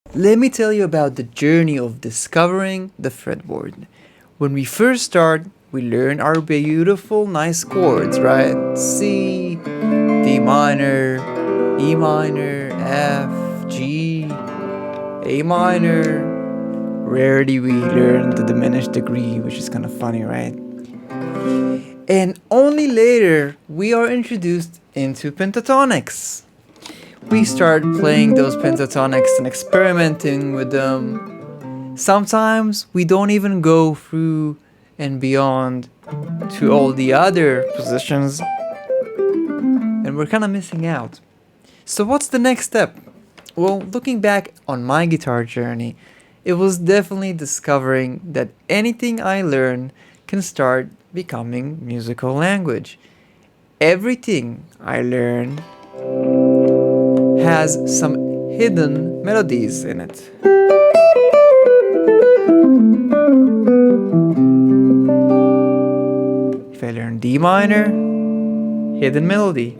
Let me tell you about the journey of discovering the fretboard. When we first start, we learn our beautiful, nice chords, right? C, D minor, E minor, F, G, A minor. Rarely we learn the diminished degree, which is kind of funny, right? And only later we are introduced into pentatonics. We start playing those pentatonics and experimenting with them. Sometimes we don't even go through and beyond to all the other positions, and we're kind of missing out. So what's the next step? Well, looking back on my guitar journey, it was definitely discovering that anything I learn can start becoming musical language. Everything I learn has some hidden melodies in it. If I learn D minor, hidden melody.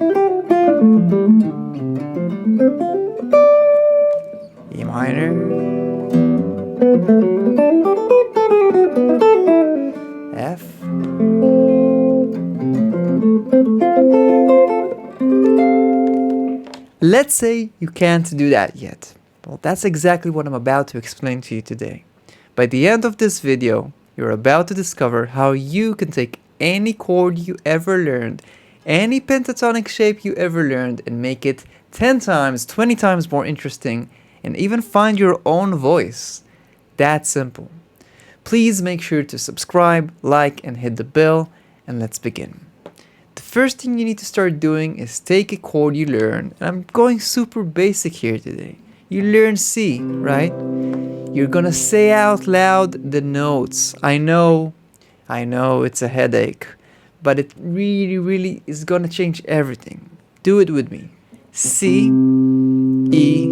E minor, F, let's say you can't do that yet. Well, that's exactly what I'm about to explain to you today. By the end of this video, you're about to discover how you can take any chord you ever learned, any pentatonic shape you ever learned, and make it 10 times, 20 times more interesting, and even find your own voice. That simple. Please make sure to subscribe, like, and hit the bell, and let's begin. The first thing you need to start doing is take a chord you learn, and I'm going super basic here today. You learn C, right? You're gonna say out loud the notes. I know it's a headache, but it really is gonna change everything. Do it with me. C, E,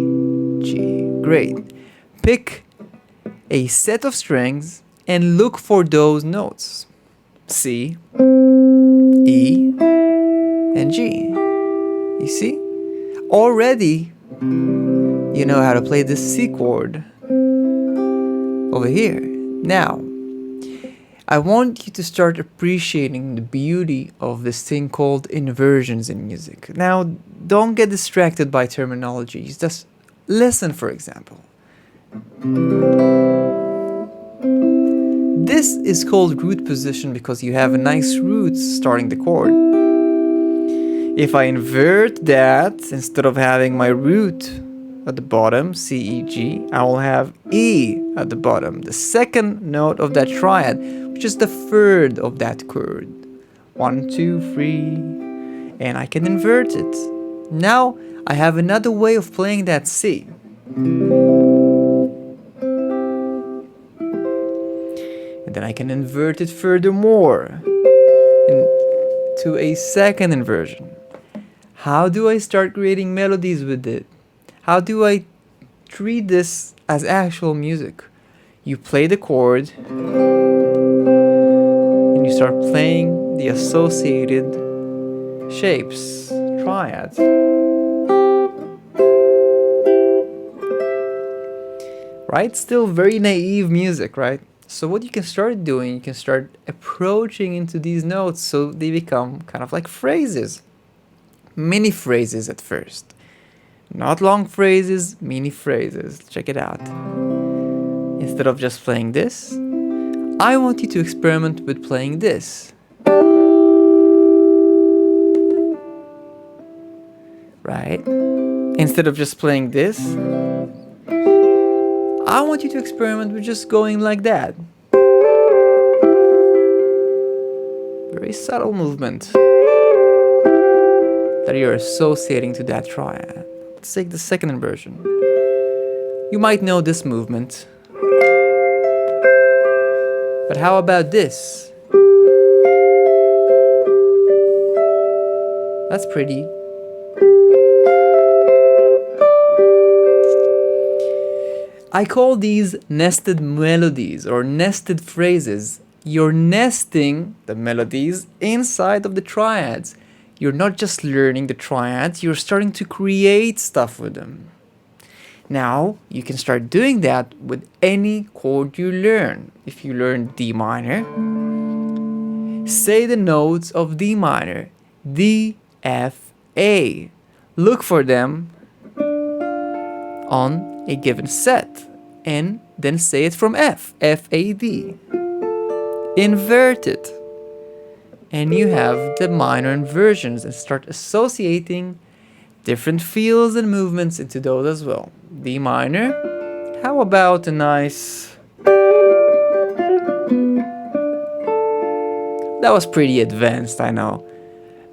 G. Great. Pick a set of strings and look for those notes. C, E, and G. You see? Already, you know how to play this C chord over here. Now, I want you to start appreciating the beauty of this thing called inversions in music. Now, don't get distracted by terminologies. Just listen, for example. This is called root position because you have a nice root starting the chord. If I invert that, instead of having my root at the bottom, C, E, G, I will have E at the bottom, the second note of that triad, which is the third of that chord. 1, 2, 3, and I can invert it. Now I have another way of playing that C. And then I can invert it furthermore into a second inversion. How do I start creating melodies with it? How do I treat this as actual music? You play the chord and you start playing the associated shapes, triads. Right? Still very naive music, right? So what you can start doing, you can start approaching into these notes so they become kind of like phrases. Mini phrases at first. Not long phrases, mini phrases. Check it out. Instead of just playing this, I want you to experiment with playing this. Right? Instead of just playing this, I want you to experiment with just going like that. Very subtle movement that you're associating to that triad. Let's take the second inversion. You might know this movement. But how about this? That's pretty. I call these nested melodies or nested phrases. You're nesting the melodies inside of the triads. You're not just learning the triads, you're starting to create stuff with them. Now you can start doing that with any chord you learn. If you learn D minor, say the notes of D minor, D, F, A. Look for them on a given set and then say it from F, F, A, D. Invert it. And you have the minor inversions and start associating different feels and movements into those as well. D minor. How about a nice... That was pretty advanced, I know.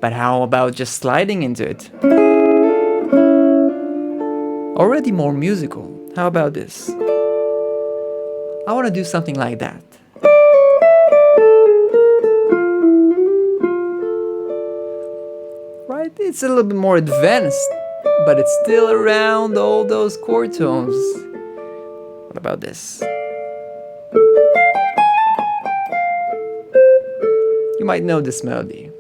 But how about just sliding into it? Already more musical. How about this? I want to do something like that. Right? It's a little bit more advanced, but it's still around all those chord tones. What about this? You might know this melody.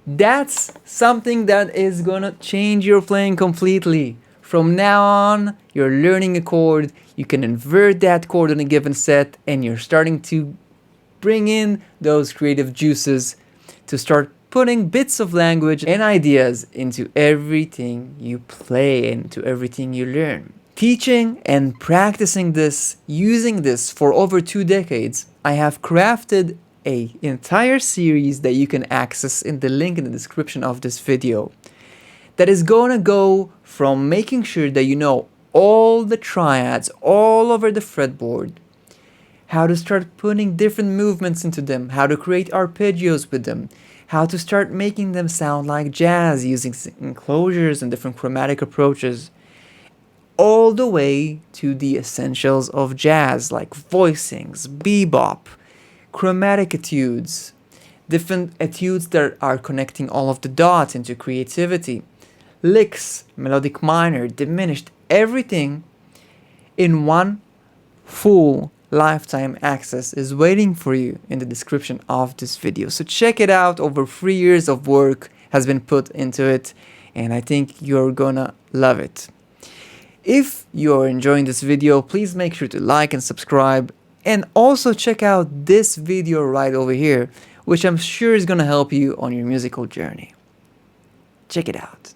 That's something that is gonna change your playing completely. From now on, you're learning a chord, you can invert that chord on a given set, and you're starting to bring in those creative juices to start putting bits of language and ideas into everything you play, into everything you learn. Teaching and practicing this, using this for over 2 decades, I have crafted an entire series that you can access in the link in the description of this video that is gonna go from making sure that you know all the triads all over the fretboard, how to start putting different movements into them, how to create arpeggios with them, how to start making them sound like jazz using enclosures and different chromatic approaches, all the way to the essentials of jazz like voicings, bebop, chromatic etudes, different etudes that are connecting all of the dots into creativity, licks, melodic minor, diminished, everything in one full lifetime access is waiting for you in the description of this video. So check it out. Over 3 years of work has been put into it, and I think you're gonna love it. If you're enjoying this video, please make sure to like and subscribe, and also check out this video right over here, which I'm sure is gonna help you on your musical journey. Check it out.